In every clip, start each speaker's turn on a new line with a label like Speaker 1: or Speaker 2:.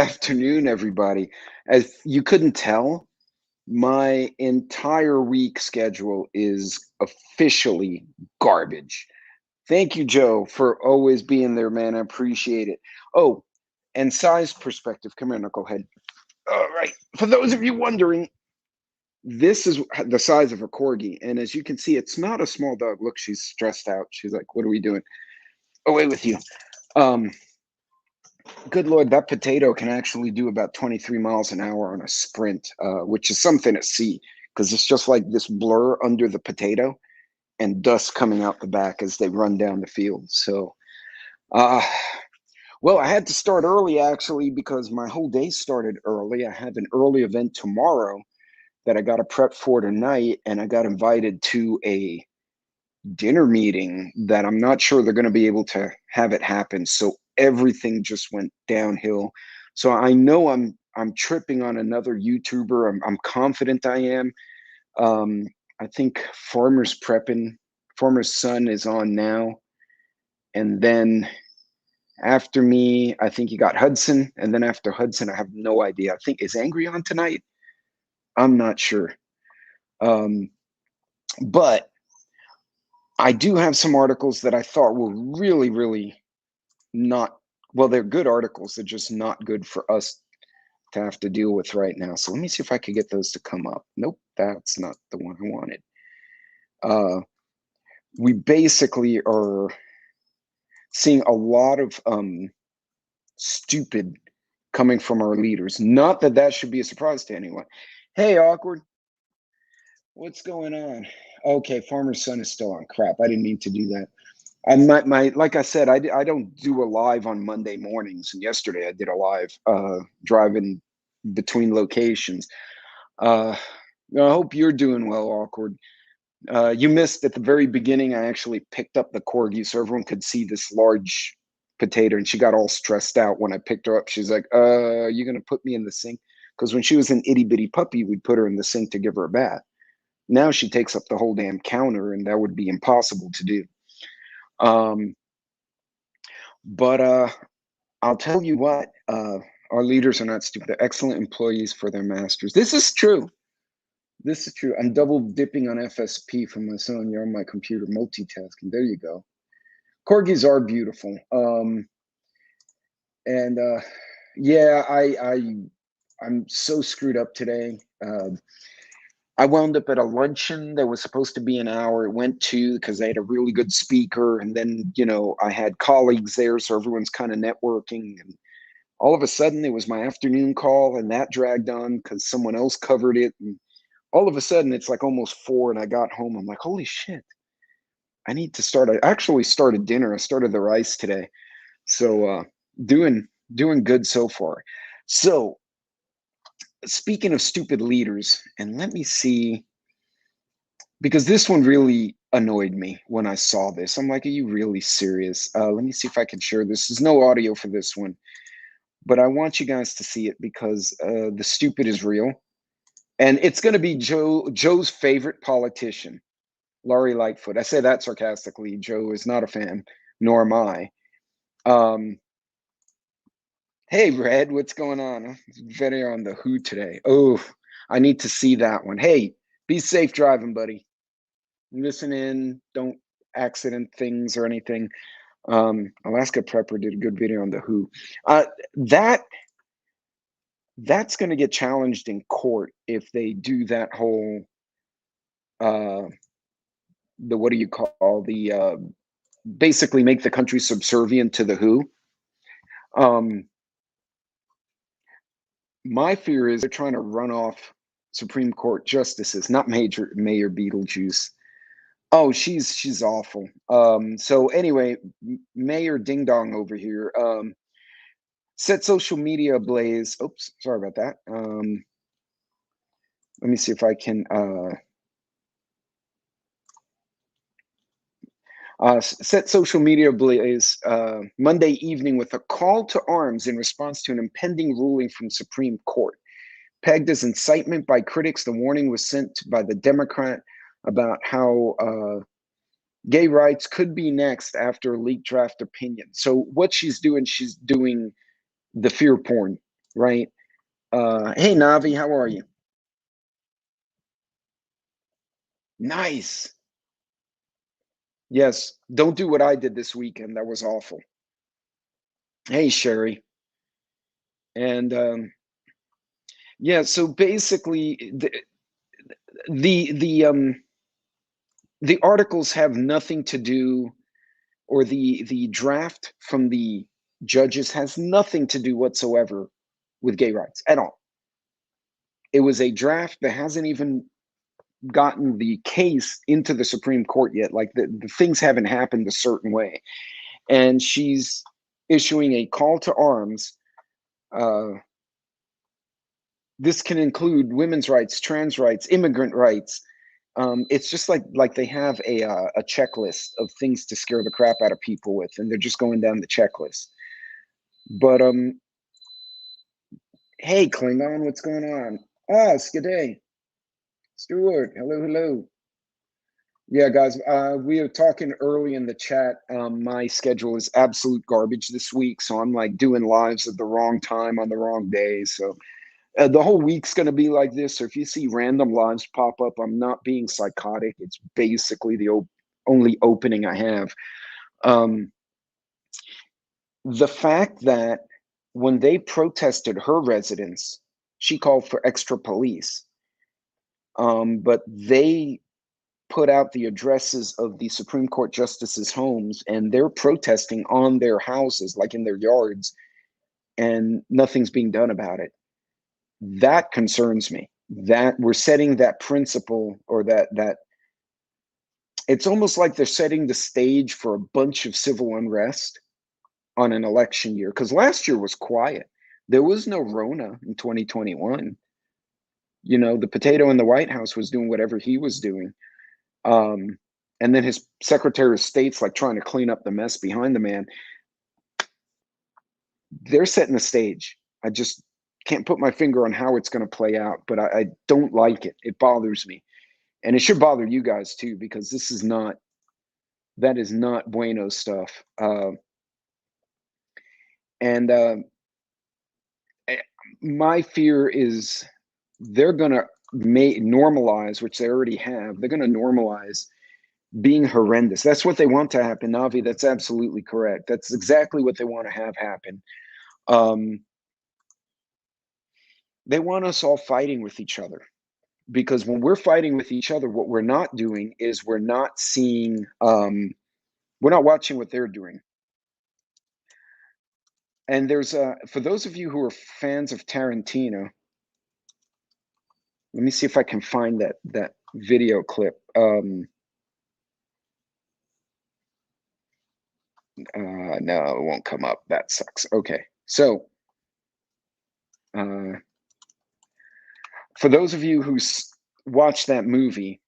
Speaker 1: afternoon, everybody. As you couldn't tell, my entire week schedule is officially garbage. Thank you, Joe, for always being there, man. I appreciate it. Oh, and size perspective. Come here, knucklehead. All right. For those of you wondering, this is the size of a corgi. And as you can see, it's not a small dog. Look, she's stressed out. She's like, what are we doing? Away with you. Um, Good Lord, that potato can actually do about 23 miles an hour on a sprint, which is something to see because it's just like this blur under the potato and dust coming out the back as they run down the field. So, uh, well, I had to start early actually because my whole day started early. I have an early event tomorrow that I got to prep for tonight, and I got invited to a dinner meeting that I'm not sure they're going to be able to have it happen. So everything just went downhill. So I know I'm tripping on another YouTuber. I'm confident I am. I think Farmer's Son is on now, and then after me, I think you got Hudson, and then after Hudson, I have no idea. I think is Angry on tonight. I'm not sure, but I do have some articles that I thought were really, really not, well, they're good articles. They're just not good for us to have to deal with right now. So let me see if I could get those to come up. Nope, that's not the one I wanted. We basically are seeing a lot of stupid coming from our leaders. Not that that should be a surprise to anyone. Hey, awkward. What's going on? Okay, Farmer's Son is still on. Crap, I didn't mean to do that. And my like I said, I don't do a live on Monday mornings. And yesterday I did a live driving between locations. I hope you're doing well, awkward. You missed at the very beginning. I actually picked up the corgi so everyone could see this large potato, and she got all stressed out when I picked her up. She's like, you gonna put me in the sink? Because when she was an itty bitty puppy, we'd put her in the sink to give her a bath. Now she takes up the whole damn counter, and that would be impossible to do. But I'll tell you what, our leaders are not stupid. They're excellent employees for their masters. This is true. This is true. I'm double dipping on FSP from my son. You're on my computer multitasking. There you go. Corgis are beautiful. And yeah, I'm so screwed up today. I wound up at a luncheon that was supposed to be an hour. It went 2 because they had a really good speaker. And then, I had colleagues there. So everyone's kind of networking. And all of a sudden, it was my afternoon call, and that dragged on because someone else covered it. And all of a sudden, it's like almost 4, and I got home. I'm like, holy shit. I need to start. I actually started dinner. I started the rice today. So doing good so far. So speaking of stupid leaders, and let me see, because this one really annoyed me when I saw this. I'm like, are you really serious? Let me see if I can share this. There's no audio for this one, but I want you guys to see it because the stupid is real. And it's going to be Joe's favorite politician, Laurie Lightfoot. I say that sarcastically. Joe is not a fan, nor am I. Hey, Red, what's going on? Video on the Who today. Oh, I need to see that one. Hey, be safe driving, buddy. Listen in. Don't accident things or anything. Alaska Prepper did a good video on the Who. That's going to get challenged in court if they do that whole the what do you call the basically make the country subservient to the Who. My fear is they're trying to run off Supreme Court justices, not Mayor Beetlejuice. Oh, she's awful. So anyway, Mayor Ding Dong over here set social media ablaze. Oops, sorry about that. Let me see if I can set social media ablaze Monday evening with a call to arms in response to an impending ruling from Supreme Court. Pegged as incitement by critics, the warning was sent by the Democrat about how gay rights could be next after a leaked draft opinion. So what she's doing the fear porn right? Hey, Navi, how are you? Nice. Yes, don't do what I did this weekend. That was awful. Hey, Sherry. And yeah, so basically, the the um, the articles have nothing to do, or the draft from the judges has nothing to do whatsoever with gay rights at all. It was a draft that hasn't even gotten the case into the Supreme Court yet. Like the things haven't happened a certain way. And she's issuing a call to arms. Uh, this can include women's rights, trans rights, immigrant rights. It's just like they have a checklist of things to scare the crap out of people with, and they're just going down the checklist. But hey, Klingon, what's going on? Ah, Skade, Stuart, hello, hello. Yeah, guys, we were talking early in the chat. My schedule is absolute garbage this week, so I'm like doing lives at the wrong time on the wrong day. So the whole week's going to be like this. So if you see random lives pop up, I'm not being psychotic. It's basically the only opening I have. Um, the fact that when they protested her residence, she called for extra police. But they put out the addresses of the Supreme Court justices' homes, and they're protesting on their houses, like in their yards, and nothing's being done about it. That concerns me. That we're setting that principle, or that it's almost like they're setting the stage for a bunch of civil unrest on an election year. Because last year was quiet. There was no Rona in 2021. You know, the potato in the White House was doing whatever he was doing. Um, and then his Secretary of State's like trying to clean up the mess behind the man. They're setting the stage. I just can't put my finger on how it's going to play out, but I don't like it. It bothers me. And it should bother you guys too, because this is not, that is not bueno stuff. And my fear is they're going to normalize, which they already have, they're going to normalize being horrendous. That's what they want to happen, Navi. That's absolutely correct. That's exactly what they want to have happen. Um, they want us all fighting with each other, because when we're fighting with each other, what we're not doing is we're not seeing, we're not watching what they're doing. And there's for those of you who are fans of Tarantino, let me see if I can find that video clip. No, it won't come up. That sucks. Okay, so uh, for those of you who watched that movie,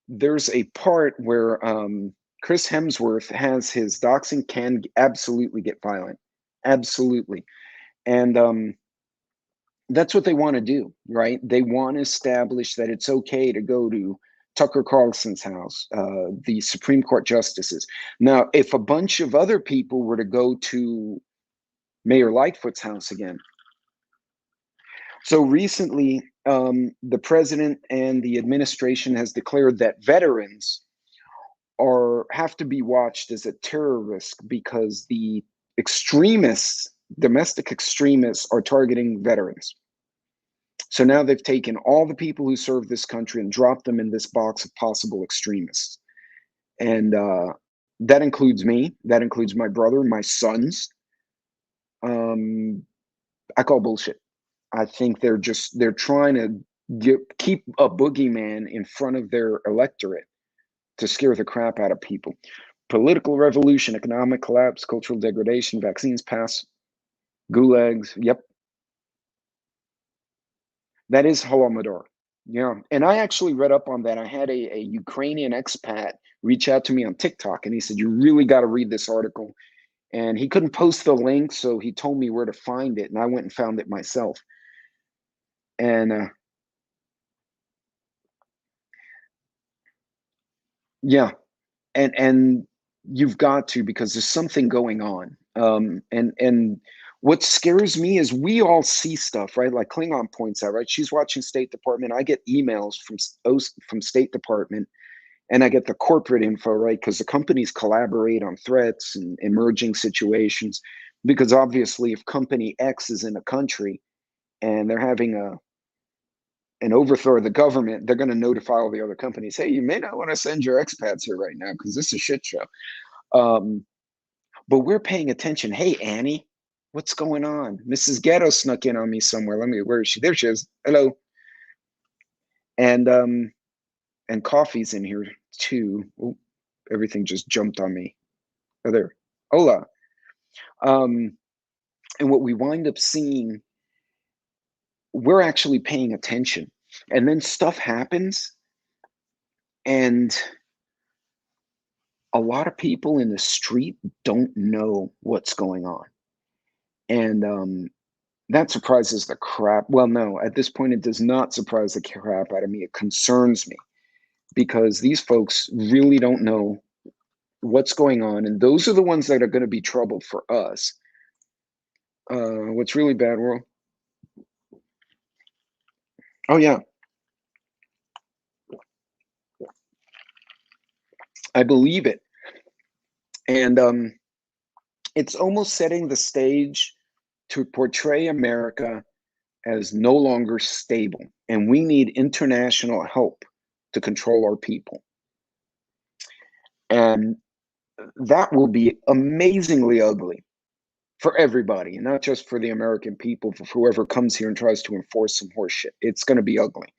Speaker 1: there's a part where Chris Hemsworth has his doxing can absolutely get violent, absolutely, and that's what they want to do, right? They want to establish that it's okay to go to Tucker Carlson's house, the Supreme Court justices. Now, if a bunch of other people were to go to Mayor Lightfoot's house again, so recently, the president and the administration has declared that veterans have to be watched as a terror risk, because the extremists, domestic extremists, are targeting veterans. So now they've taken all the people who serve this country and dropped them in this box of possible extremists. And that includes me. That includes my brother, my sons. I call bullshit. I think they're trying to keep a boogeyman in front of their electorate to scare the crap out of people. Political revolution, economic collapse, cultural degradation, vaccines pass, gulags. Yep, that is Holodomor. Yeah, and I actually read up on that. I had a Ukrainian expat reach out to me on TikTok, and he said, "You really got to read this article." And he couldn't post the link, so he told me where to find it, and I went and found it myself. And yeah, and you've got to, because there's something going on. And What scares me is we all see stuff, right? Like Klingon points out, right? She's watching State Department. I get emails from State Department, and I get the corporate info, right? Because the companies collaborate on threats and emerging situations. Because obviously, if company X is in a country and they're having an overthrow of the government, they're going to notify all the other companies, hey, you may not want to send your expats here right now because this is a shit show. But we're paying attention. Hey, Annie, what's going on? Mrs. Ghetto snuck in on me somewhere. Where is she? There she is. Hello. And coffee's in here too. Ooh, everything just jumped on me. Oh, there. Hola. And what we wind up seeing, we're actually paying attention. And then stuff happens, and a lot of people in the street don't know what's going on. And that surprises the crap. Well, no, at this point, it does not surprise the crap out of me. It concerns me because these folks really don't know what's going on. And those are the ones that are going to be trouble for us. What's really bad, WROL? Oh, yeah. I believe it. And it's almost setting the stage to portray America as no longer stable. And we need international help to control our people. And that will be amazingly ugly for everybody, and not just for the American people, for whoever comes here and tries to enforce some horse shit. It's going to be ugly.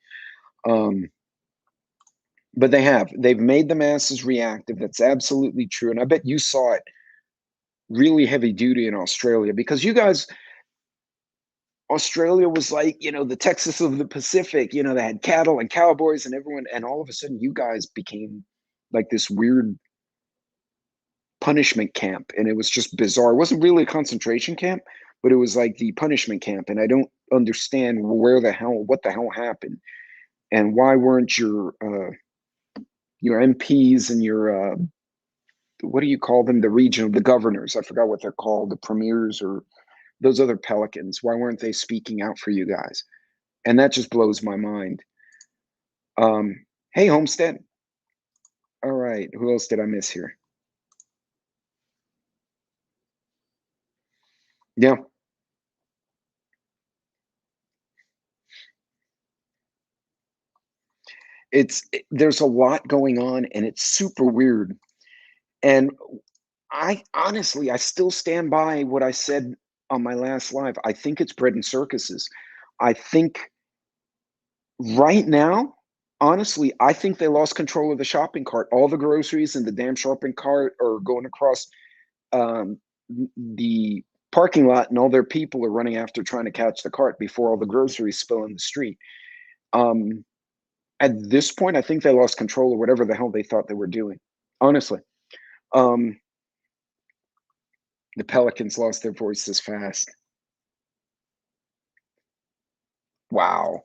Speaker 1: But they've made the masses reactive. That's absolutely true. And I bet you saw it really heavy duty in Australia, because you guys, Australia was like, the Texas of the Pacific. They had cattle and cowboys and everyone, and all of a sudden you guys became like this weird punishment camp, and it was just bizarre. It wasn't really a concentration camp, but it was like the punishment camp, and I don't understand what the hell happened, and why weren't your MPs and your what do you call them, the governors, I forgot what they're called, the premiers or those other pelicans, why weren't they speaking out for you guys? And that just blows my mind. Hey, Homestead. All right, who else did I miss here? Yeah. There's a lot going on, and it's super weird. And I honestly, I still stand by what I said on my last live. I think it's bread and circuses. I think right now, honestly, I think they lost control of the shopping cart. All the groceries in the damn shopping cart are going across um, the parking lot, and all their people are running after trying to catch the cart before all the groceries spill in the street. Um, at this point, I think they lost control of whatever the hell they thought they were doing. Honestly, um, the Pelicans lost their voices fast. Wow.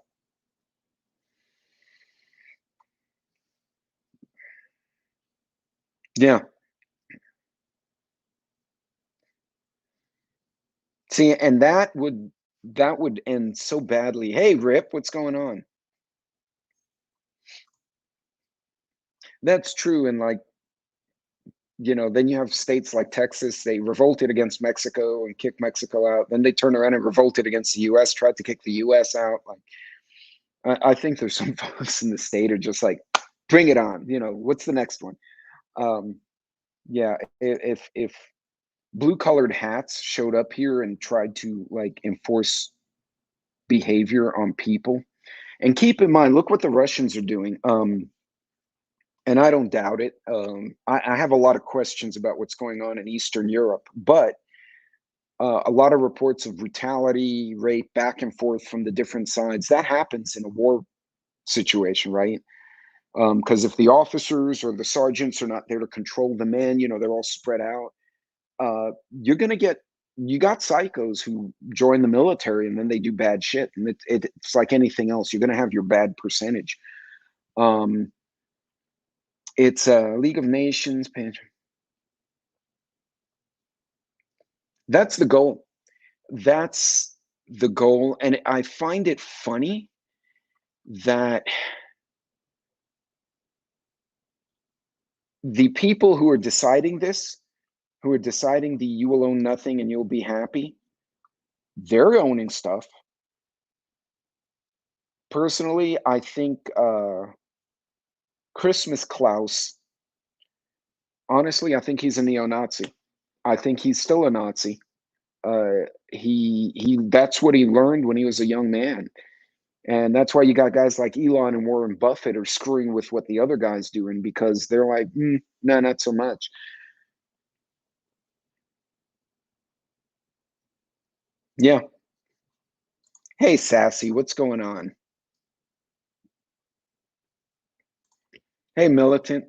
Speaker 1: Yeah. See, and that would end so badly. Hey, Rip, what's going on? That's true. And like, then you have states like Texas, they revolted against Mexico and kicked Mexico out. Then they turned around and revolted against the US, tried to kick the US out. Like, I think there's some folks in the state are just like, bring it on. What's the next one? Um, yeah, if blue colored hats showed up here and tried to like enforce behavior on people, and keep in mind, look what the Russians are doing. And I don't doubt it. I have a lot of questions about what's going on in Eastern Europe, but a lot of reports of brutality, rape, back and forth from the different sides. That happens in a war situation, right? Because if the officers or the sergeants are not there to control the men, they're all spread out. You're gonna get you got psychos who join the military and then they do bad shit, and it's like anything else. You're gonna have your bad percentage. Um, it's a League of Nations. That's the goal. That's the goal, and I find it funny that the people who are deciding this, who are deciding the you will own nothing and you'll be happy, they're owning stuff. Personally, I think Christmas Klaus, honestly, I think he's a neo-Nazi. I think he's still a Nazi. He that's what he learned when he was a young man. And that's why you got guys like Elon and Warren Buffett are screwing with what the other guy's doing, because they're like, no, not so much. Yeah. Hey, Sassy, what's going on? Hey, Militant,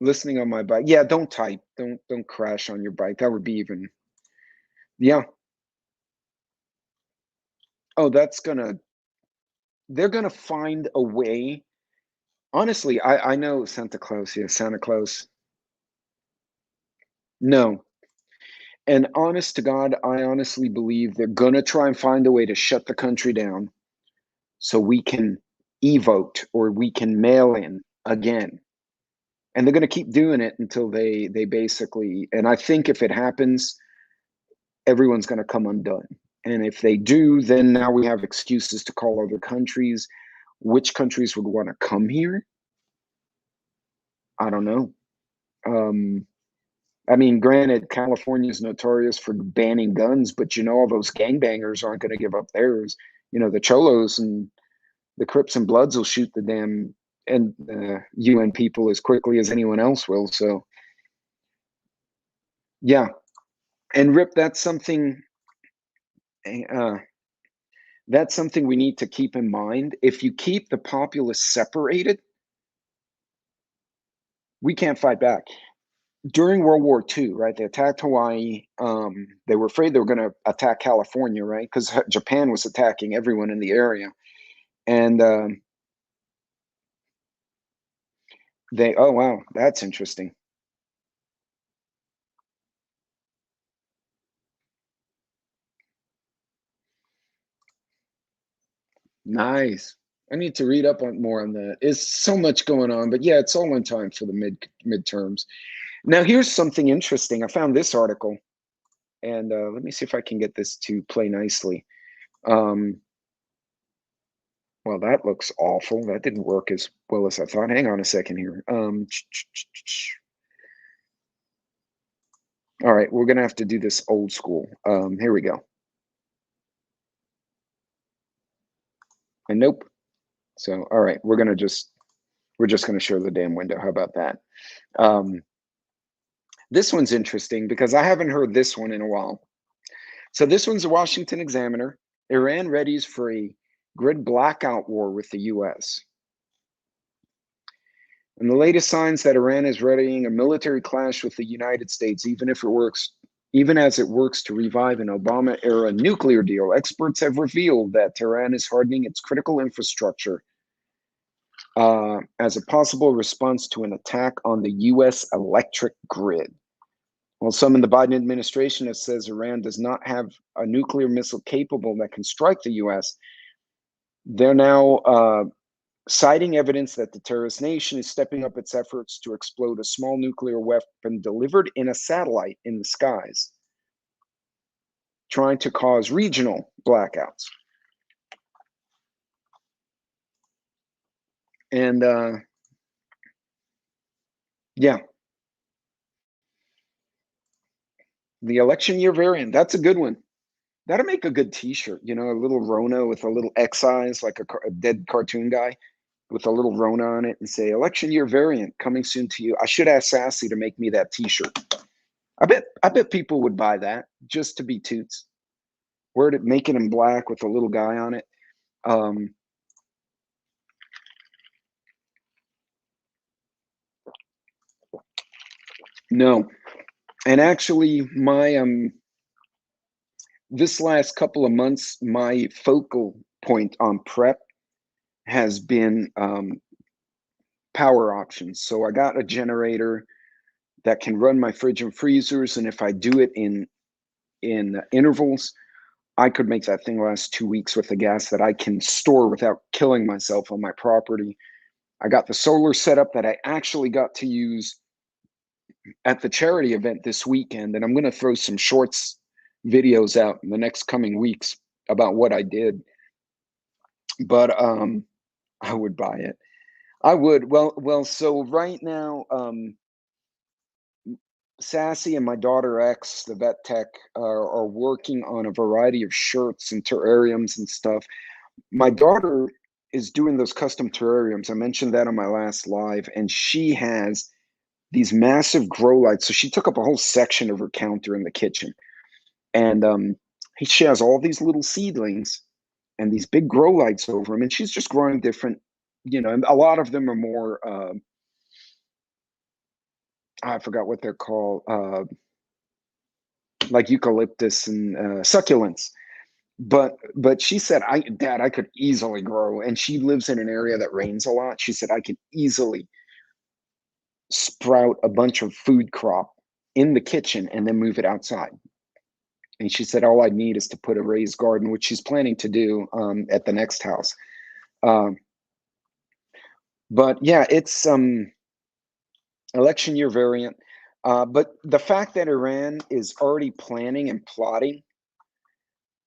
Speaker 1: listening on my bike. Yeah, don't type. Don't crash on your bike. That would be even. Yeah. Oh, they're gonna find a way. Honestly, I know Santa Claus. Yeah, Santa Claus. No. And honest to God, I honestly believe they're gonna try and find a way to shut the country down so we can e-vote or we can mail in again. And they're gonna keep doing it until they basically, and I think if it happens, everyone's gonna come undone. And if they do, then now we have excuses to call other countries. Which countries would want to come here? I don't know. Um, I mean, granted, California is notorious for banning guns, but all those gangbangers aren't going to give up theirs. The Cholos and the Crips and Bloods will shoot the damn and UN people as quickly as anyone else will. So, yeah. And Rip, uh, that's something we need to keep in mind. If you keep the populace separated, we can't fight back. During World War II, right? They attacked Hawaii. They were afraid they were going to attack California, right? Because Japan was attacking everyone in the area, and oh wow, that's interesting. Nice. I need to read up on more on that. It's so much going on, but yeah, it's all in time for the midterms. Now, here's something interesting. I found this article, and let me see if I can get this to play nicely. Um, well, that looks awful. That didn't work as well as I thought. Hang on a second here. All right, we're gonna have to do this old school. Here we go. And nope. So, all right, we're just gonna show the damn window. How about that? Um, this one's interesting because I haven't heard this one in a while. So this one's the Washington Examiner. Iran readies for a grid blackout war with the U.S. And the latest signs that Iran is readying a military clash with the United States, even as it works to revive an Obama-era nuclear deal. Experts have revealed that Tehran is hardening its critical infrastructure as a possible response to an attack on the U.S. electric grid. While some in the Biden administration have said Iran does not have a nuclear missile capable that can strike the U.S., they're now citing evidence that the terrorist nation is stepping up its efforts to explode a small nuclear weapon delivered in a satellite in the skies, trying to cause regional blackouts. And yeah, the election year variant, that's a good one. That'll make a good t-shirt, a little Rona with a little X eyes, like a dead cartoon guy with a little Rona on it, and say election year variant coming soon to you. I should ask Sassy to make me that t-shirt. I bet people would buy that just to be toots. Word it, make it in black with a little guy on it. Um, no, and actually, my this last couple of months, my focal point on prep has been power options. So I got a generator that can run my fridge and freezers, and if I do it in in intervals. I could make that thing last 2 weeks with the gas that I can store without killing myself on my property. I got the solar setup that I actually got to use at the charity event this weekend, and I'm going to throw some shorts videos out in the next coming weeks about what I did. But I would buy it. I would. Well, so right now, Sassy and my daughter X, the vet tech, are working on a variety of shirts and terrariums and stuff. My daughter is doing those custom terrariums. I mentioned that on my last live, and she has these massive grow lights. So she took up a whole section of her counter in the kitchen, and she has all these little seedlings and these big grow lights over them, and she's just growing different. And a lot of them are more. I forgot what they're called. Like eucalyptus and succulents. But she said, Dad, I could easily grow. And she lives in an area that rains a lot. She said, I could easily sprout a bunch of food crop in the kitchen and then move it outside. And she said, all I need is to put a raised garden, which she's planning to do at the next house. But yeah, it's election year variant. But the fact that Iran is already planning and plotting,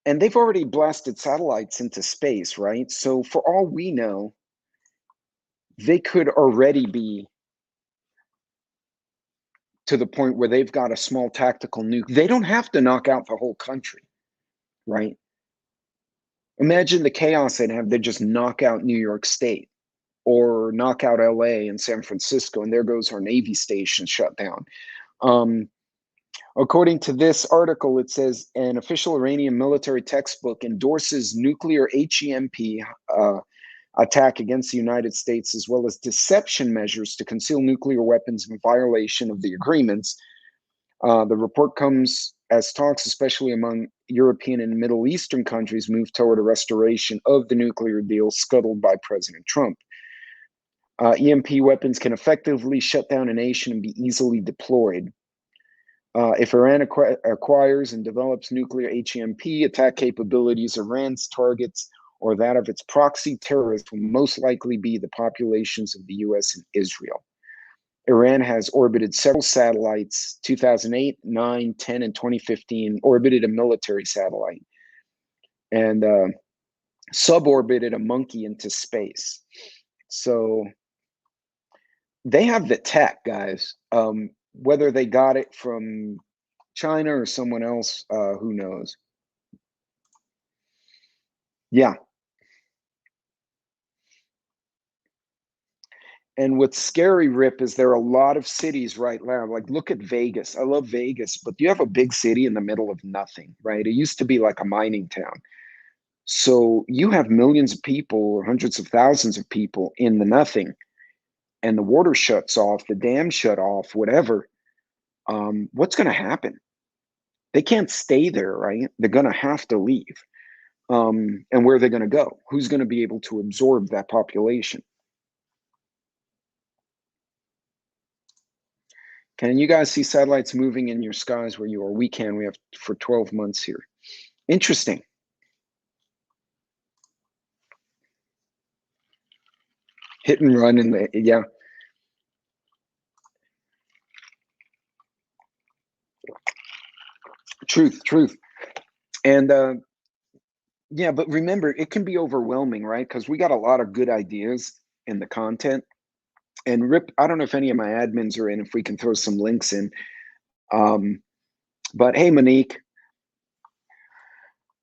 Speaker 1: and they've already blasted satellites into space, right? So for all we know, they could already be to the point where they've got a small tactical nuke. They don't have to knock out the whole country, right? Imagine the chaos they'd have. They just knock out New York State or knock out LA and San Francisco, and there goes our Navy station shut down. According to this article, it says an official Iranian military textbook endorses nuclear HEMP attack against the United States, as well as deception measures to conceal nuclear weapons in violation of the agreements. The report comes as talks, especially among European and Middle Eastern countries, move toward a restoration of the nuclear deal scuttled by President Trump. EMP weapons can effectively shut down a nation and be easily deployed. If Iran acquires and develops nuclear HEMP attack capabilities, Iran's targets or that of its proxy terrorists will most likely be the populations of the US and Israel. Iran has orbited several satellites, 2008, 9, 10, and 2015, orbited a military satellite, and suborbited a monkey into space. So they have the tech, guys. Whether they got it from China or someone else, who knows? Yeah. And what's scary, Rip, is there are a lot of cities right now. Like, look at Vegas. I love Vegas, but you have a big city in the middle of nothing, right? It used to be like a mining town. So you have millions of people or hundreds of thousands of people in the nothing, and the water shuts off, the dam shut off, whatever. What's going to happen? They can't stay there, right? They're going to have to leave. And where are they going to go? Who's going to be able to absorb that population? Can you guys see satellites moving in your skies where you are? We can. We have for 12 months here. Interesting. Hit and run in the, yeah. Truth. And yeah, but remember, it can be overwhelming, right? Because we got a lot of good ideas in the content. And Rip, I don't know if any of my admins are in, if we can throw some links in. But hey, Monique.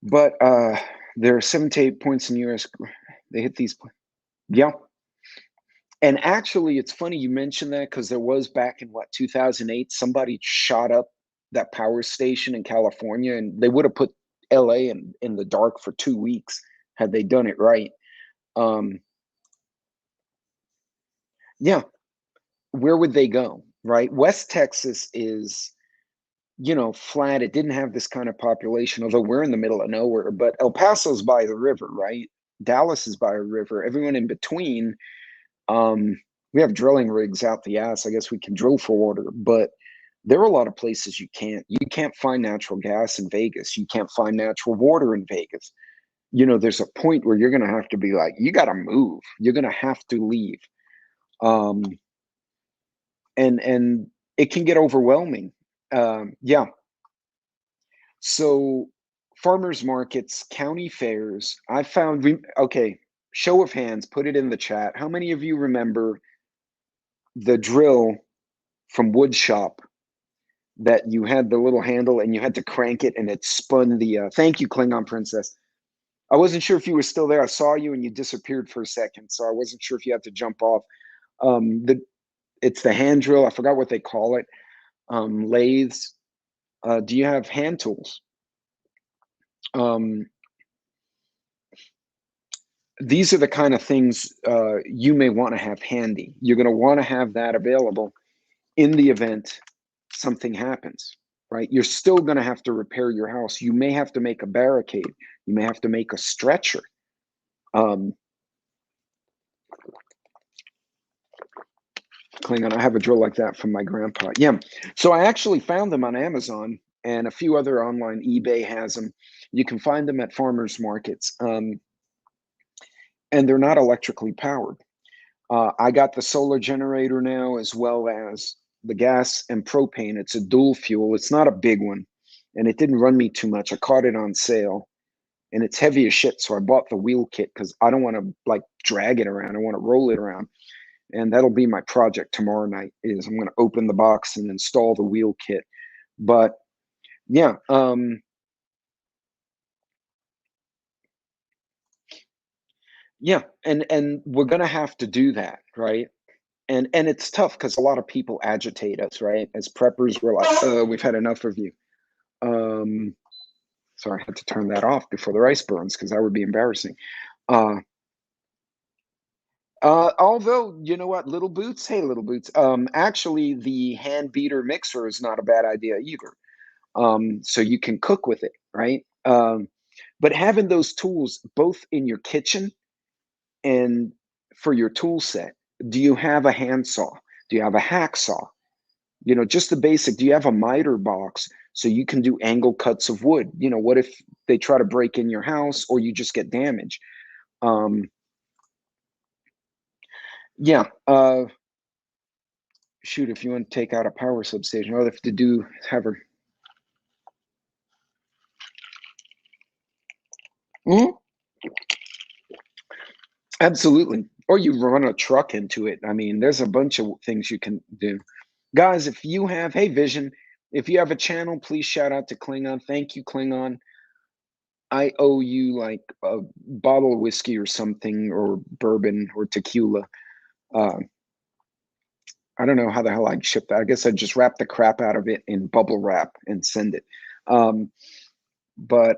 Speaker 1: But there are 7 to 8 points in US. They hit these. Yeah. And actually, it's funny you mentioned that, because there was back in 2008, somebody shot up that power station in California, and they would have put LA in the dark for 2 weeks had they done it right. Yeah. Where would they go, right? West Texas is, flat. It didn't have this kind of population, although we're in the middle of nowhere. But El Paso's by the river, right? Dallas is by a river. Everyone in between, we have drilling rigs out the ass. I guess we can drill for water, but There are a lot of places you can't find natural gas in Vegas. You can't find natural water in Vegas. There's a point where you're going to have to be like, you got to move. You're going to have to leave. Um, and it can get overwhelming. Yeah. So farmers markets, county fairs, I found, okay, show of hands, put it in the chat. How many of you remember the drill from wood shop that you had the little handle and you had to crank it and it spun thank you, Klingon Princess. I wasn't sure if you were still there. I saw you and you disappeared for a second, so I wasn't sure if you had to jump off. It's the hand drill. I forgot what they call it. Lathes. Do you have hand tools? These are the kind of things you may want to have handy. You're going to want to have that available in the event something happens, right? You're still going to have to repair your house. You may have to make a barricade. You may have to make a stretcher. Klingon, I have a drill like that from my grandpa. Yeah. So I actually found them on Amazon, and a few other online. eBay has them. You can find them at farmers markets. And they're not electrically powered. I got the solar generator now, as well as the gas and propane. It's a dual fuel. It's not a big one, and it didn't run me too much. I caught it on sale, and it's heavy as shit. So I bought the wheel kit because I don't want to like drag it around. I want to roll it around. And that'll be my project tomorrow night, is I'm going to open the box and install the wheel kit. But yeah, yeah, and we're going to have to do that, right? And it's tough because a lot of people agitate us, right? As preppers, we're like, we've had enough of you. Sorry, I had to turn that off before the rice burns because that would be embarrassing. Although, you know what, Little Boots, hey, Little Boots, actually, the hand beater mixer is not a bad idea either. So you can cook with it, right? But having those tools both in your kitchen and for your tool set. Do you have a handsaw? Do you have a hacksaw? Just the basic. Do you have a miter box so you can do angle cuts of wood? What if they try to break in your house or you just get damage? Yeah. Shoot, if you want to take out a power substation, all they have to do is have her. Mm-hmm. Absolutely. Or you run a truck into it. I mean, there's a bunch of things you can do. Guys, if you have, hey, Vision, if you have a channel, please shout out to Klingon. Thank you, Klingon. I owe you like a bottle of whiskey or something, or bourbon or tequila. I don't know how the hell I'd ship that. I guess I'd just wrap the crap out of it in bubble wrap and send it. But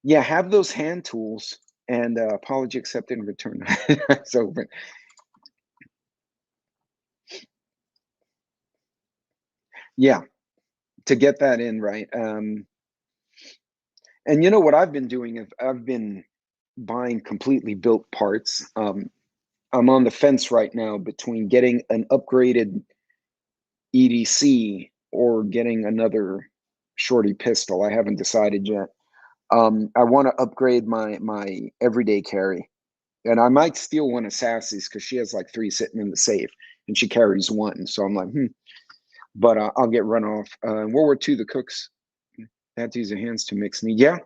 Speaker 1: yeah, have those hand tools, and apology accepted and return. So, yeah, to get that in right. And you know what I've been doing is I've been buying completely built parts. I'm on the fence right now between getting an upgraded EDC or getting another shorty pistol. I haven't decided yet. I want to upgrade my everyday carry, and I might steal one of Sassy's because she has like 3 sitting in the safe, and she carries 1. So I'm like, But I'll get run off. World War II, the cooks had to use their hands to mix meat. Yeah.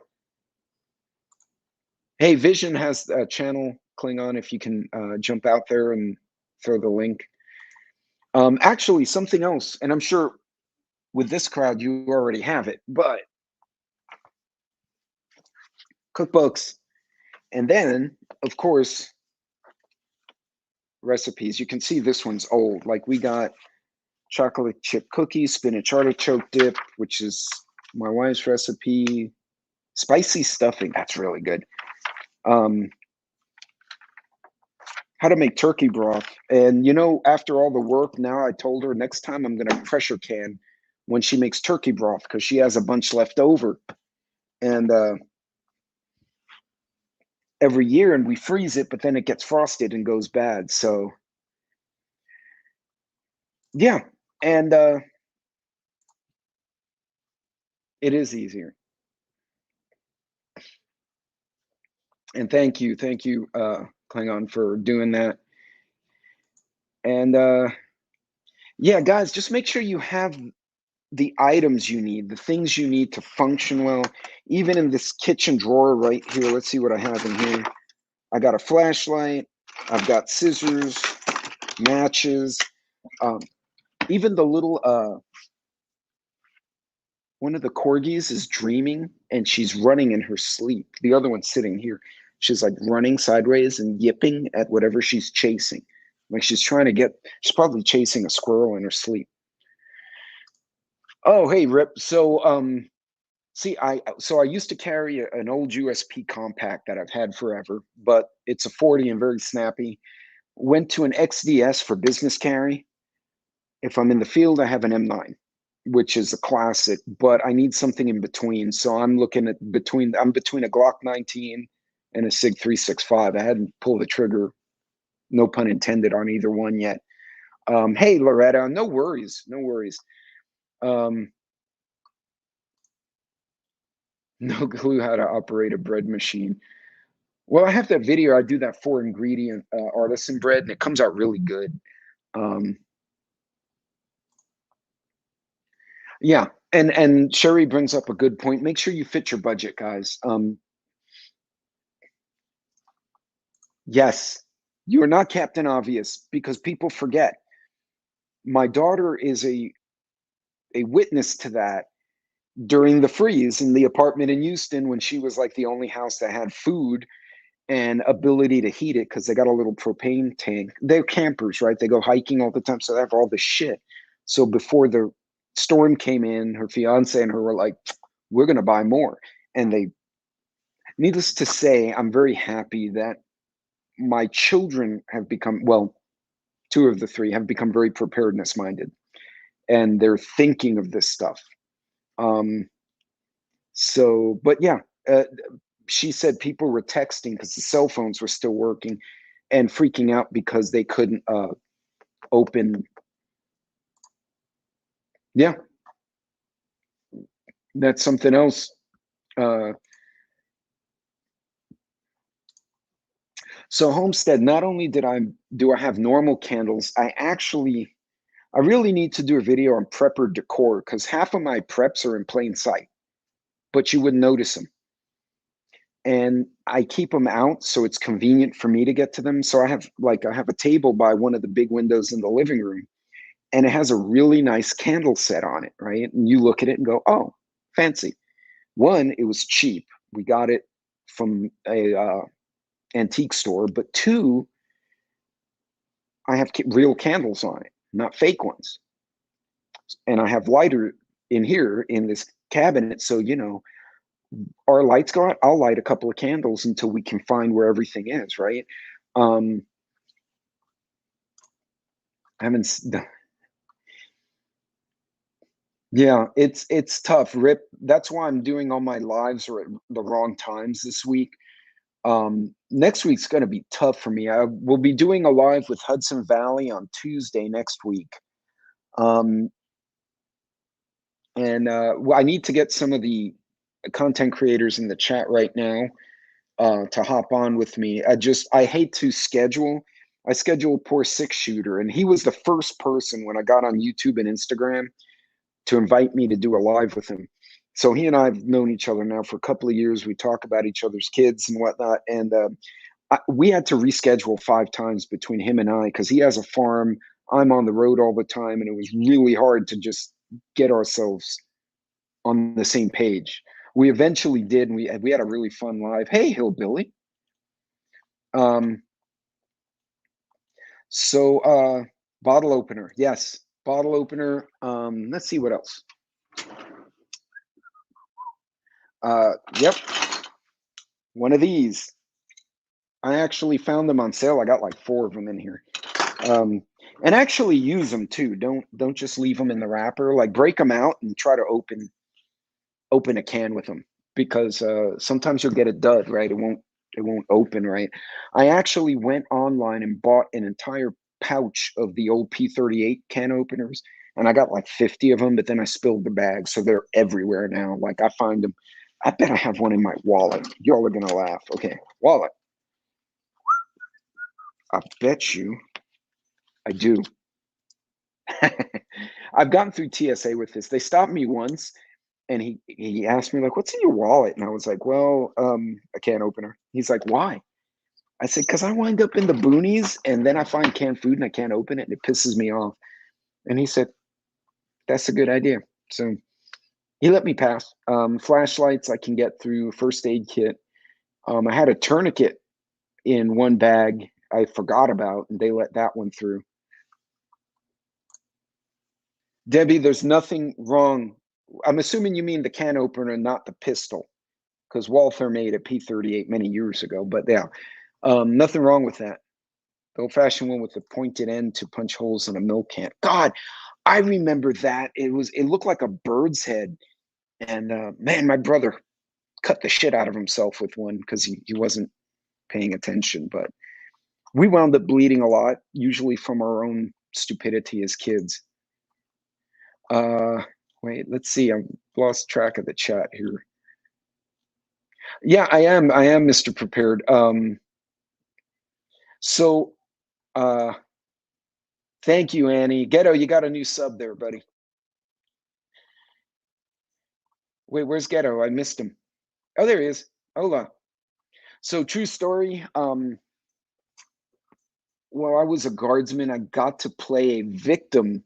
Speaker 1: Hey, Vision has a channel, Klingon, if you can jump out there and throw the link. Actually, something else, and I'm sure with this crowd you already have it, but cookbooks, and then, of course, recipes. You can see this one's old. Like we got chocolate chip cookies, spinach artichoke dip, which is my wife's recipe. Spicy stuffing, that's really good. How to make turkey broth. And after all the work, now I told her next time I'm going to pressure can when she makes turkey broth because she has a bunch left over. And every year, and we freeze it, but then it gets frosted and goes bad. So yeah. And It is easier. And thank you, Klingon, for doing that. And yeah, guys, just make sure you have the items you need, the things you need to function well. Even in this kitchen drawer right here, let's see what I have in here. I got a flashlight, I've got scissors, matches, even the little one of the corgis is dreaming and she's running in her sleep. The other one's sitting here. She's like running sideways and yipping at whatever she's chasing. Like she's trying to she's probably chasing a squirrel in her sleep. Oh, hey, Rip. So, see, I used to carry an old USP compact that I've had forever, but it's a 40 and very snappy. Went to an XDS for business carry. If I'm in the field, I have an M9, which is a classic, but I need something in between. So I'm looking at I'm between a Glock 19 and a SIG 365. I hadn't pulled the trigger, no pun intended, on either one yet. Hey, Loretta, no worries, no worries. No clue how to operate a bread machine. Well, I have that video. I do that 4-ingredient artisan bread, and it comes out really good. Yeah, and Sherry brings up a good point. Make sure you fit your budget, guys. Yes, you are not Captain Obvious, because people forget. My daughter is a witness to that during the freeze in the apartment in Houston, when she was like the only house that had food and ability to heat it, because they got a little propane tank. They're campers, right? They go hiking all the time, so they have all this shit. So before the storm came in, her fiance and her were like, we're going to buy more. And they, needless to say, I'm very happy that my children have become, well, 2 of the 3 have become very preparedness minded, and they're thinking of this stuff. So, but yeah, she said people were texting because the cell phones were still working and freaking out because they couldn't open. Yeah, that's something else. So Homestead, not only do I have normal candles, I really need to do a video on prepper decor, because half of my preps are in plain sight, but you wouldn't notice them. And I keep them out so it's convenient for me to get to them. So I have a table by one of the big windows in the living room, and it has a really nice candle set on it, right? And you look at it and go, oh, fancy. One, it was cheap. We got it from a antique store. But 2, I have real candles on it, not fake ones. And I have lighter in here in this cabinet. So, our lights go out, I'll light a couple of candles until we can find where everything is, right? I haven't. Yeah, it's tough, Rip. That's why I'm doing all my lives are at the wrong times this week. Next week's going to be tough for me. I will be doing a live with Hudson Valley on Tuesday next week. And well, I need to get some of the content creators in the chat right now to hop on with me. I hate to schedule. I scheduled poor 6-shooter, and he was the first person when I got on YouTube and Instagram to invite me to do a live with him. So he and I have known each other now for a couple of years. We talk about each other's kids and whatnot. And we had to reschedule 5 times between him and I, because he has a farm. I'm on the road all the time. And it was really hard to just get ourselves on the same page. We eventually did. And we had a really fun live. Hey, Hillbilly. So bottle opener. Yes. Bottle opener. Let's see what else. Yep. One of these. I actually found them on sale. I got like 4 of them in here. And actually use them too. Don't just leave them in the wrapper. Like, break them out and try to open a can with them, because sometimes you'll get a dud, right? It won't open right. I actually went online and bought an entire pouch of the old P38 can openers, and I got like 50 of them, but then I spilled the bag, so they're everywhere now. Like I find them. I bet I have one in my wallet. Y'all are gonna laugh. Okay, wallet. I bet you I do. I've gotten through TSA with this. They stopped me once, and he asked me like, "What's in your wallet?" And I was like, "Well, a can opener." He's like, "Why?" I said, "Because I wind up in the boonies, and then I find canned food and I can't open it, and it pisses me off." And he said, "That's a good idea." So he let me pass. Flashlights I can get through. First aid kit. I had a tourniquet in one bag I forgot about, and they let that one through. Debbie, there's nothing wrong. I'm assuming you mean the can opener, not the pistol, because Walther made a P38 many years ago. But yeah, nothing wrong with that. The old-fashioned one with the pointed end to punch holes in a milk can. God, I remember that. It looked like a bird's head, and man, my brother cut the shit out of himself with one because he wasn't paying attention. But we wound up bleeding a lot, usually from our own stupidity as kids. Wait, let's see. I've lost track of the chat here. Yeah, I am Mr. Prepared. So thank you, Annie. Ghetto, you got a new sub there, buddy. Wait, where's Ghetto? I missed him. Oh, there he is. Hola. So true story. While I was a guardsman, I got to play a victim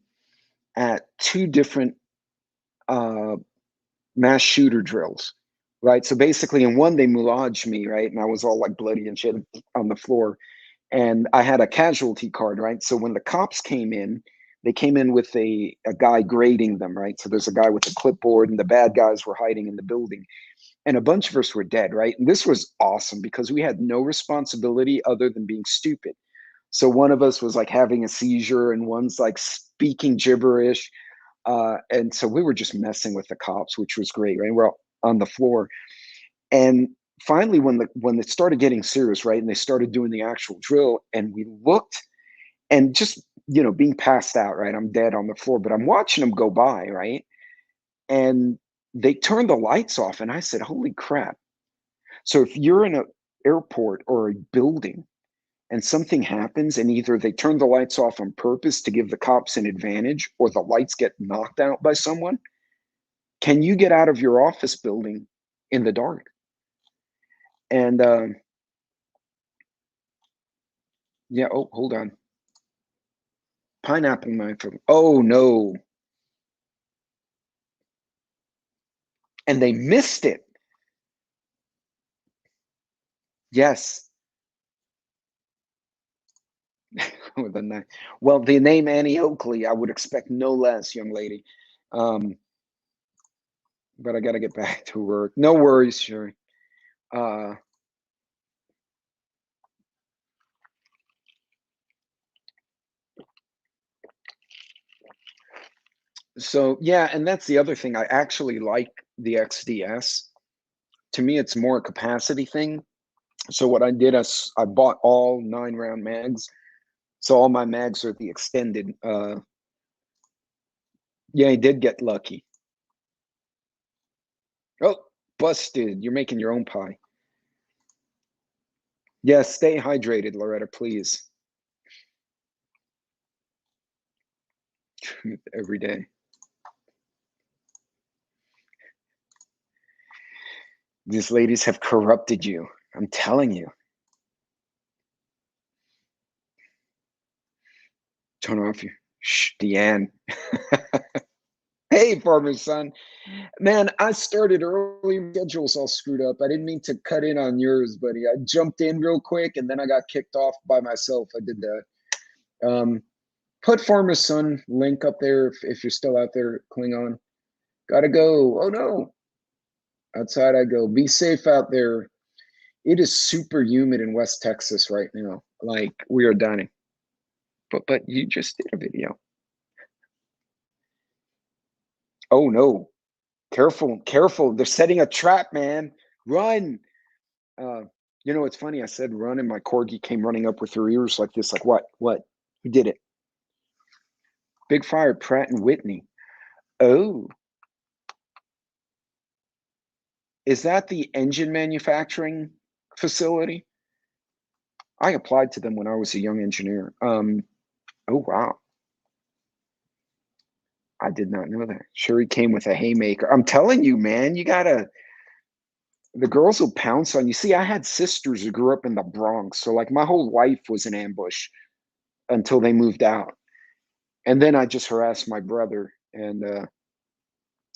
Speaker 1: at two different mass shooter drills, right? So basically, in one, they moulaged me, right? And I was all like bloody and shit on the floor. And I had a casualty card, right? So when the cops came in, they came in with a guy grading them, right? So there's a guy with a clipboard, and the bad guys were hiding in the building. And a bunch of us were dead, right? And this was awesome because we had no responsibility other than being stupid. So one of us was like having a seizure, and one's like speaking gibberish. And so we were just messing with the cops, which was great, right? We're all on the floor. And finally, when it started getting serious, right, and they started doing the actual drill, and we looked, and just being passed out, right? I'm dead on the floor, but I'm watching them go by, right? And they turned the lights off, and I said, "Holy crap!" So if you're in an airport or a building and something happens, and either they turn the lights off on purpose to give the cops an advantage, or the lights get knocked out by someone, can you get out of your office building in the dark? And yeah, oh, hold on. Pineapple knife. Oh no. And they missed it. Yes. With a knife. Well, the name Annie Oakley, I would expect no less, young lady. But I got to get back to work. No worries, Sherry. So yeah, and that's the other thing. I actually like the XDS. To me, it's more a capacity thing. So what I did is I bought all 9-round mags. So all my mags are the extended. Yeah, I did get lucky. Oh, busted. You're making your own pie. Yes, stay hydrated, Loretta, please. Every day. These ladies have corrupted you. I'm telling you. Turn off your Deanne. Hey, farmer's son. Man, I started early. Schedule's all screwed up. I didn't mean to cut in on yours, buddy. I jumped in real quick, and then I got kicked off by myself. I did that. Put farmer's son link up there if you're still out there, Klingon. Gotta go. Oh no. Outside I go. Be safe out there. It is super humid in West Texas right now. Like we are dying. But you just did a video. Oh no. Careful, careful. They're setting a trap, man. Run. Uh, it's funny. I said run, and my corgi came running up with her ears like this. Like what? What? Who did it? Big fire at Pratt and Whitney. Oh, is that the engine manufacturing facility? I applied to them when I was a young engineer. Oh, wow. I did not know that. Sure, he came with a haymaker. I'm telling you, man, the girls will pounce on you. See, I had sisters who grew up in the Bronx. So, like, my whole life was an ambush until they moved out. And then I just harassed my brother. And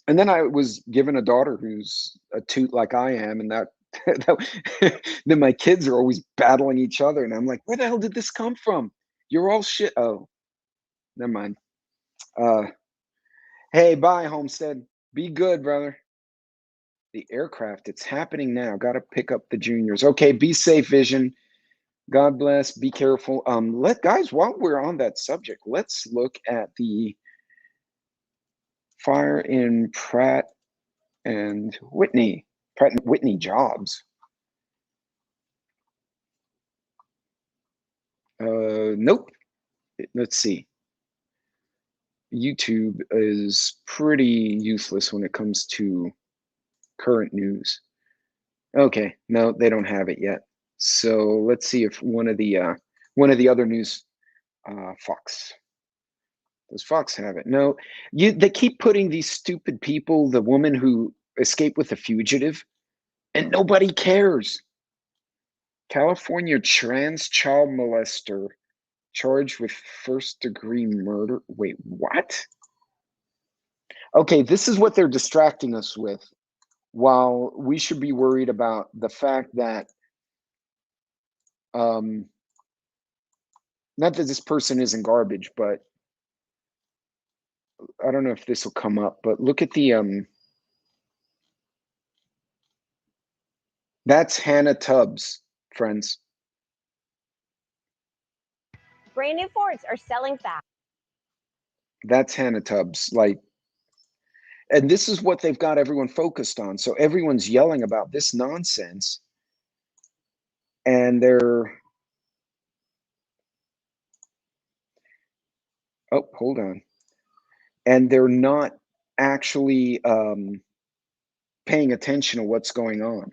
Speaker 1: then I was given a daughter who's a toot like I am. And then my kids are always battling each other. And I'm like, where the hell did this come from? You're all shit. Oh, never mind. Hey, bye, Homestead. Be good, brother. The aircraft, it's happening now. Got to pick up the juniors. Okay, be safe, Vision. God bless. Be careful. Guys, while we're on that subject, let's look at the fire in Pratt and Whitney. Pratt and Whitney jobs. Nope. Let's see. YouTube is pretty useless when it comes to current news. Okay, no, they don't have it yet. So let's see if one of the other news, Fox. Does Fox have it? No, they keep putting these stupid people, the woman who escaped with a fugitive, and nobody cares. California trans child molester charged with first-degree murder. Wait, what? Okay, this is what they're distracting us with, while we should be worried about the fact that not that this person isn't garbage, but I don't know if this will come up, but look at the that's Hannah Tubbs, friends.
Speaker 2: Brand new Fords are selling fast.
Speaker 1: That's Hannah Tubbs. And this is what they've got everyone focused on. So everyone's yelling about this nonsense. And they're, oh, hold on. And they're not actually paying attention to what's going on.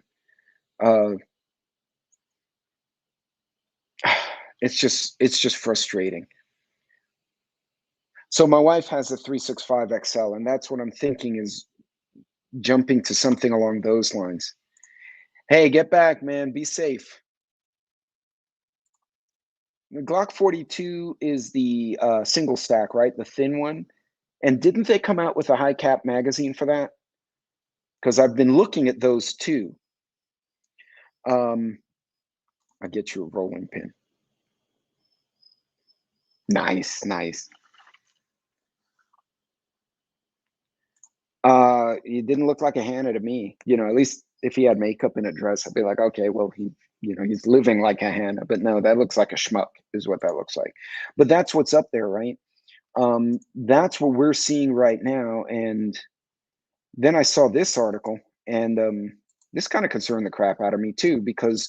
Speaker 1: It's just frustrating. So my wife has a 365 XL, and that's what I'm thinking is jumping to something along those lines. Hey, get back, man. Be safe. The Glock 42 is the single stack, right? The thin one. And didn't they come out with a high cap magazine for that? Because I've been looking at those too. I'll get you a rolling pin. Nice, nice. He didn't look like a Hannah to me. At least if he had makeup and a dress, I'd be like, okay, well, he's living like a Hannah. But no, that looks like a schmuck is what that looks like. But that's what's up there, right? That's what we're seeing right now. And then I saw this article, and this kind of concerned the crap out of me too, because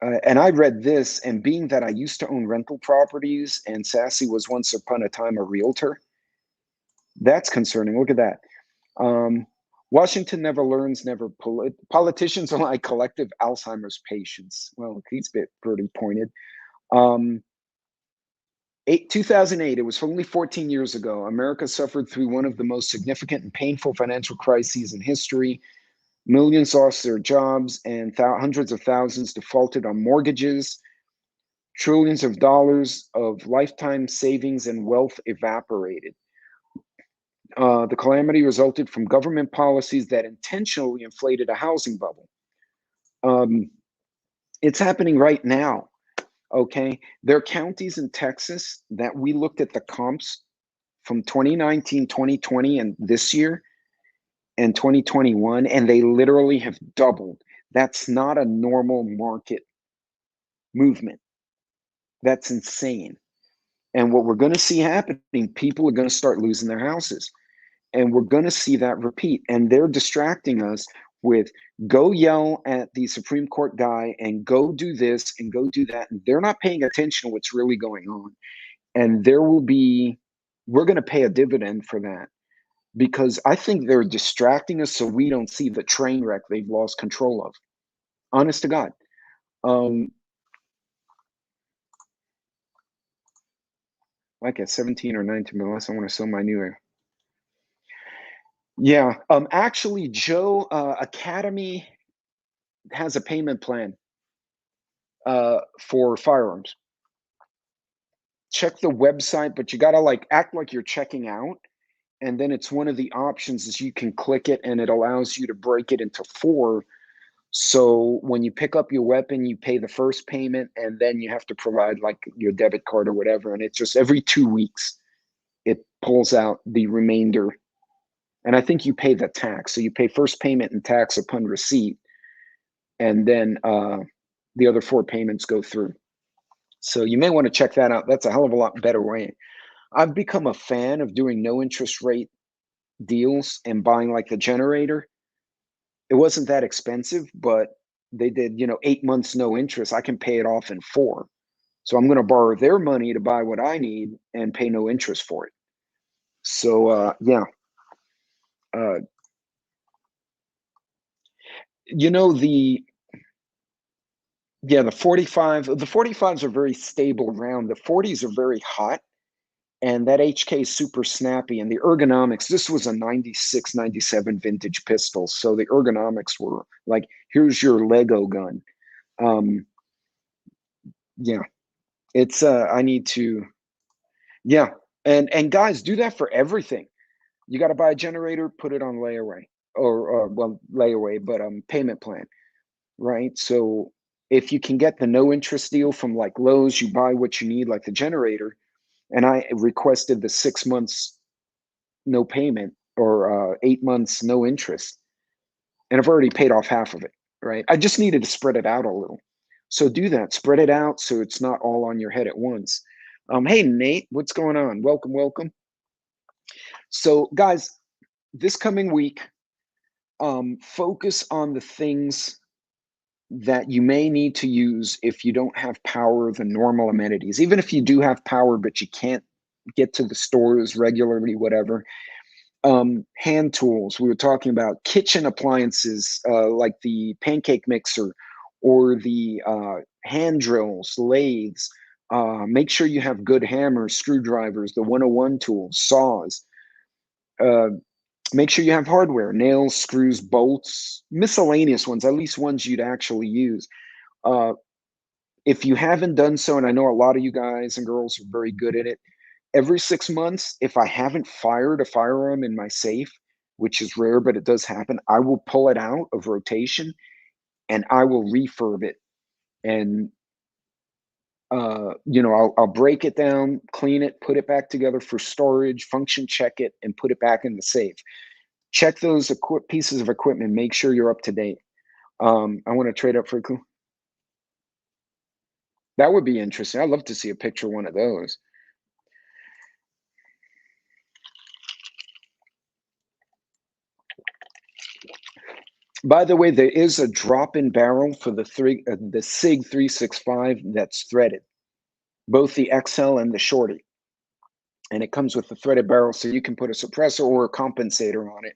Speaker 1: and I read this, and being that I used to own rental properties and Sassy was once upon a time a realtor, that's concerning. Look at that. Washington never learns, never politicians are like collective Alzheimer's patients. Well, he's pretty pointed. 2008, it was only 14 years ago. America suffered through one of the most significant and painful financial crises in history. Millions lost their jobs, and hundreds of thousands defaulted on mortgages. Trillions of dollars of lifetime savings and wealth evaporated. The calamity resulted from government policies that intentionally inflated a housing bubble. It's happening right now. Okay, there are counties in Texas that we looked at the comps from 2019, 2020, and this year, and 2021, and they literally have doubled. That's not a normal market movement. That's insane. And what we're going to see happening, people are going to start losing their houses. And we're going to see that repeat. And they're distracting us with go yell at the Supreme Court guy and go do this and go do that. And they're not paying attention to what's really going on. and we're going to pay a dividend for that, because I think they're distracting us so we don't see the train wreck they've lost control of. Honest to God. Like at 17 or 19, unless I want to sell my new air. Yeah. Actually, Joe, Academy has a payment plan for firearms. Check the website, but you gotta like act like you're checking out, and then it's one of the options is you can click it and it allows you to break it into 4. So when you pick up your weapon, you pay the first payment, and then you have to provide like your debit card or whatever, and it's just every 2 weeks it pulls out the remainder. And I think you pay the tax. So you pay first payment and tax upon receipt, and then the other 4 payments go through. So you may want to check that out. That's a hell of a lot better way. I've become a fan of doing no interest rate deals and buying like the generator. It wasn't that expensive, but they did, 8 months no interest. I can pay it off in 4. So I'm going to borrow their money to buy what I need and pay no interest for it. So yeah. The 45s are very stable around. The 40s are very hot, and that HK is super snappy, and the ergonomics, this was a 96, 97 vintage pistol. So the ergonomics were like, here's your Lego gun. Yeah, it's, I need to, yeah. And guys, do that for everything. You got to buy a generator, put it on layaway or well, layaway, but payment plan, right? So if you can get the no interest deal from like Lowe's, you buy what you need, like the generator. And I requested the 6 months no payment or 8 months no interest, and I've already paid off half of it, right? I just needed to spread it out a little. So do that, spread it out so it's not all on your head at once. Hey Nate, what's going on? Welcome. So guys, this coming week, focus on the things that you may need to use if you don't have power, the normal amenities. Even if you do have power, but you can't get to the stores regularly, whatever. Hand tools. We were talking about kitchen appliances like the pancake mixer or the hand drills, lathes. Make sure you have good hammers, screwdrivers, the 101 tools, saws. Make sure you have hardware, nails, screws, bolts, miscellaneous ones, at least ones you'd actually use. If you haven't done so, and I know a lot of you guys and girls are very good at it, every 6 months, if I haven't fired a firearm in my safe, which is rare, but it does happen, I will pull it out of rotation and I will refurb it. And I'll break it down, clean it, put it back together for storage, function check it, and put it back in the safe. Check those pieces of equipment. Make sure you're up to date. I want to trade up for a cool. That would be interesting. I'd love to see a picture of one of those. By the way, there is a drop-in barrel for the SIG 365 that's threaded, both the XL and the Shorty, and it comes with the threaded barrel, so you can put a suppressor or a compensator on it.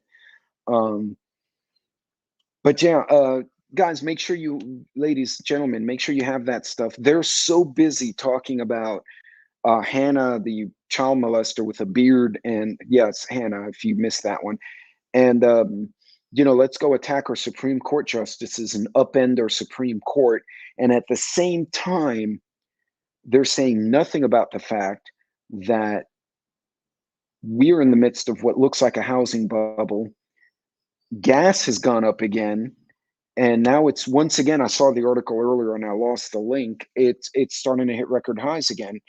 Speaker 1: But yeah, guys, make sure you, ladies, gentlemen, make sure you have that stuff. They're so busy talking about Hannah, the child molester with a beard, and yes, Hannah, if you missed that one, and let's go attack our Supreme Court justices and upend our Supreme Court. And at the same time, they're saying nothing about the fact that we're in the midst of what looks like a housing bubble. Gas has gone up again. And now it's, once again, I saw the article earlier and I lost the link. It's starting to hit record highs again.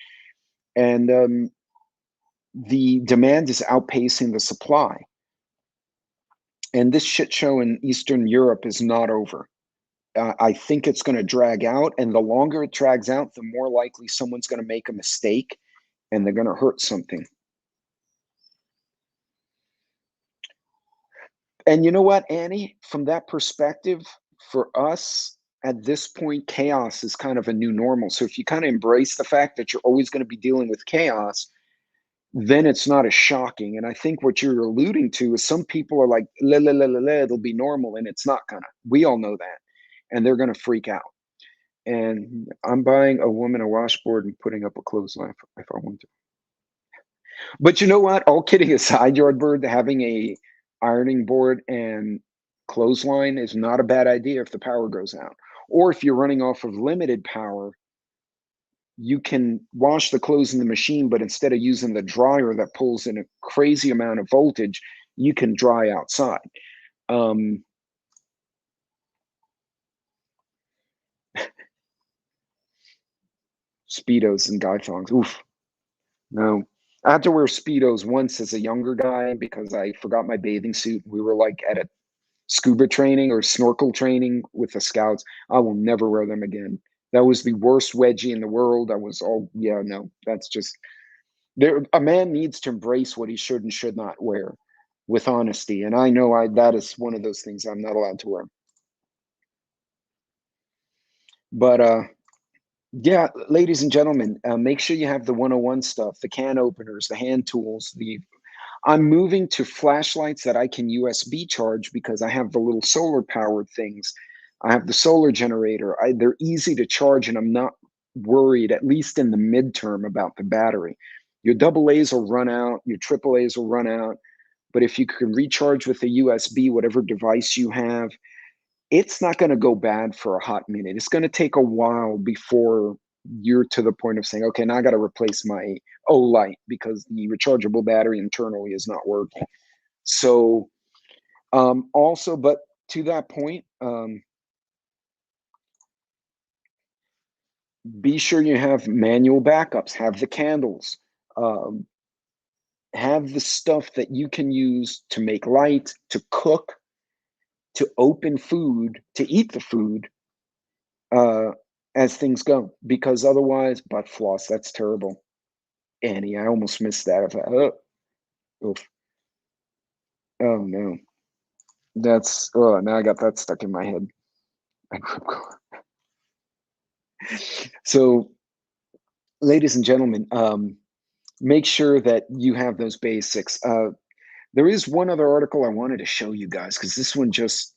Speaker 1: And the demand is outpacing the supply. And this shit show in Eastern Europe is not over. I think it's going to drag out, and the longer it drags out, the more likely someone's going to make a mistake and they're going to hurt something. And you know what, Annie, from that perspective, for us, at this point, chaos is kind of a new normal. So if you kind of embrace the fact that you're always going to be dealing with chaos, then it's not as shocking. And I think what you're alluding to is some people are like, la, la, la, la, la, it'll be normal. And it's not gonna. We all know that. And they're going to freak out. And I'm buying a woman a washboard and putting up a clothesline if I want to. But you know what? All kidding aside, Yardbird, having a ironing board and clothesline is not a bad idea if the power goes out. Or if you're running off of limited power, you can wash the clothes in the machine, but instead of using the dryer that pulls in a crazy amount of voltage, you can dry outside. Speedos and guy thongs. Oof. No. I had to wear Speedos once as a younger guy because I forgot my bathing suit. We were like at a scuba training or snorkel training with the scouts. I will never wear them again. That was the worst wedgie in the world. I was all, yeah, no, that's just there. A man needs to embrace what he should and should not wear with honesty. And I know that is one of those things I'm not allowed to wear. But yeah, ladies and gentlemen, make sure you have the 101 stuff, the can openers, the hand tools. I'm moving to flashlights that I can USB charge because I have the little solar powered things. I have the solar generator. They're easy to charge, and I'm not worried, at least in the midterm, about the battery. Your double A's will run out, your triple A's will run out. But if you can recharge with a USB, whatever device you have, it's not going to go bad for a hot minute. It's going to take a while before you're to the point of saying, okay, now I got to replace my light because the rechargeable battery internally is not working. So also, but to that point, be sure you have manual backups, have the candles, um, have the stuff that you can use to make light, to cook, to open food, to eat the food, uh, as things go, because otherwise, butt floss, that's terrible. Annie, I almost missed that. I thought, oof. Oh no, now I got that stuck in my head. So, ladies and gentlemen, make sure that you have those basics. There is one other article I wanted to show you guys because this one just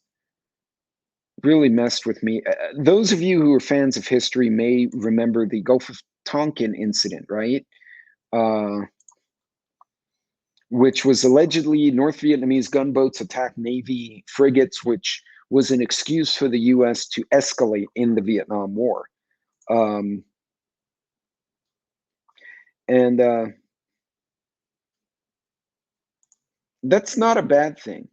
Speaker 1: really messed with me. Those of you who are fans of history may remember the Gulf of Tonkin incident, right? Which was allegedly North Vietnamese gunboats attacked Navy frigates, which was an excuse for the U.S. to escalate in the Vietnam War. And that's not a bad thing.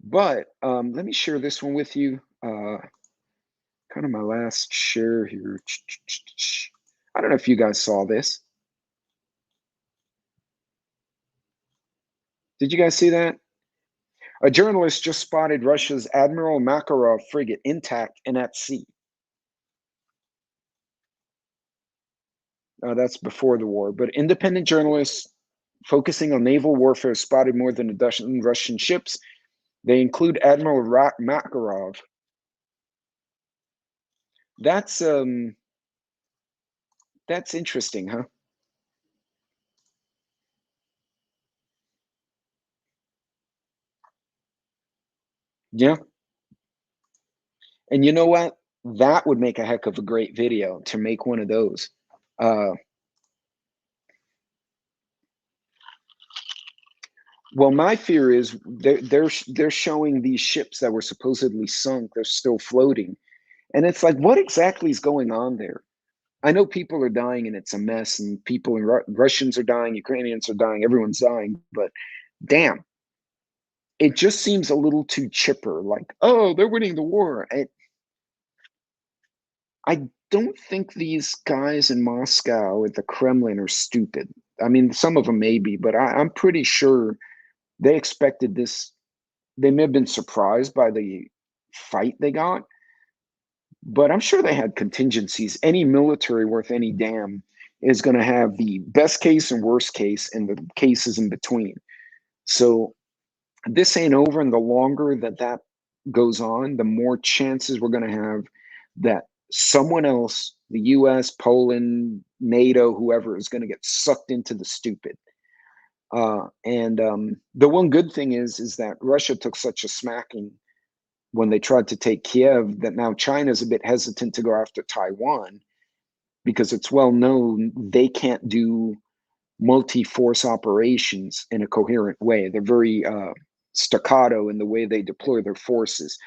Speaker 1: But let me share this one with you. Kind of my last share here. I don't know if you guys saw this. Did you guys see that? A journalist just spotted Russia's Admiral Makarov frigate intact and at sea. That's before the war. But independent journalists focusing on naval warfare spotted more than a dozen Russian ships. They include Admiral Makarov. That's interesting, huh? Yeah. And you know what? That would make a heck of a great video to make one of those. Well, my fear is they're showing these ships that were supposedly sunk. They're still floating, and it's like, what exactly is going on there? I know people are dying, and it's a mess, and people in Russians are dying, Ukrainians are dying, everyone's dying. But damn, it just seems a little too chipper. Like, oh, they're winning the war. I don't think these guys in Moscow at the Kremlin are stupid. I mean, some of them may be, but I'm pretty sure they expected this. They may have been surprised by the fight they got, but I'm sure they had contingencies. Any military worth any damn is going to have the best case and worst case and the cases in between. So this ain't over, and the longer that goes on, the more chances we're going to have that someone else, the US, Poland, NATO, whoever, is going to get sucked into the stupid. And the one good thing is that Russia took such a smacking when they tried to take Kiev that now China's a bit hesitant to go after Taiwan, because it's well known they can't do multi-force operations in a coherent way. They're very staccato in the way they deploy their forces.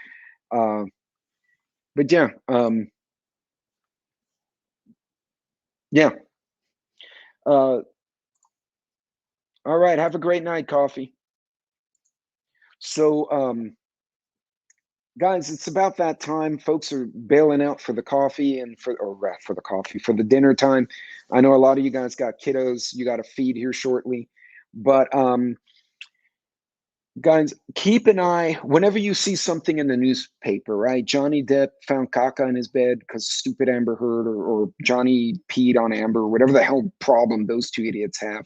Speaker 1: But yeah, yeah. All right, have a great night, Coffee. So, guys, it's about that time. Folks are bailing out for the coffee and for the coffee, for the dinner time. I know a lot of you guys got kiddos you got to feed here shortly, but guys, keep an eye whenever you see something in the newspaper, right? Johnny Depp found caca in his bed because stupid Amber Heard, or Johnny peed on Amber, whatever the hell problem those two idiots have.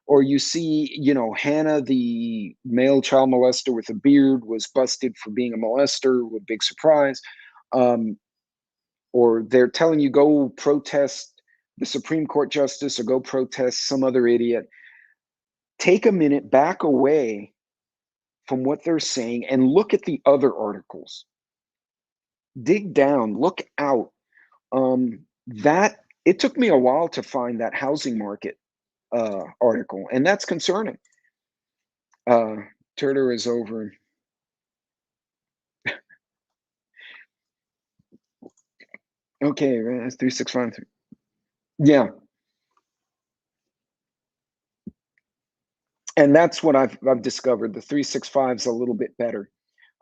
Speaker 1: Or you see, Hannah, the male child molester with a beard, was busted for being a molester with big surprise. Or they're telling you go protest the Supreme Court justice or go protest some other idiot. Take a minute, back away from what they're saying and look at the other articles. Dig down, look out. That it took me a while to find that housing market article, and that's concerning. Turner is over. Okay, that's 365. Yeah, and that's what I've discovered. The 365 is a little bit better,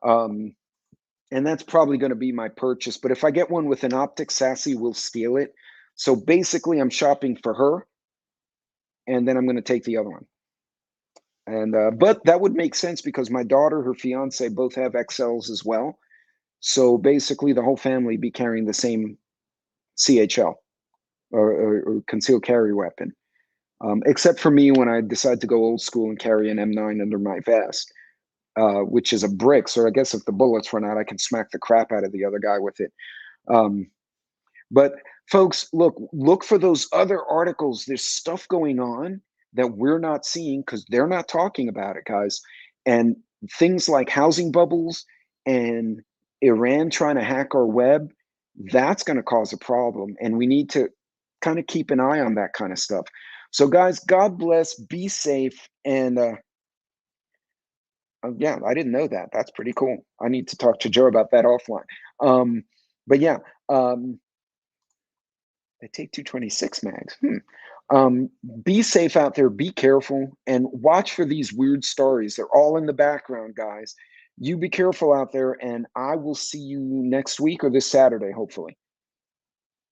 Speaker 1: and that's probably going to be my purchase. But if I get one with an optic, Sassy will steal it. So basically, I'm shopping for her, and then I'm going to take the other one. And but that would make sense because my daughter, her fiance, both have XLs as well. So basically, the whole family be carrying the same CHL, or concealed carry weapon. Except for me when I decide to go old school and carry an M9 under my vest, which is a brick. So I guess if the bullets run out, I can smack the crap out of the other guy with it. But folks, look for those other articles. There's stuff going on that we're not seeing because they're not talking about it, guys. And things like housing bubbles and Iran trying to hack our web, that's going to cause a problem. And we need to kind of keep an eye on that kind of stuff. So, guys, God bless, be safe. And yeah, I didn't know that. That's pretty cool. I need to talk to Joe about that offline. But yeah, I take 226 mags. Be safe out there. Be careful and watch for these weird stories. They're all in the background, guys. You be careful out there, and I will see you next week or this Saturday, hopefully.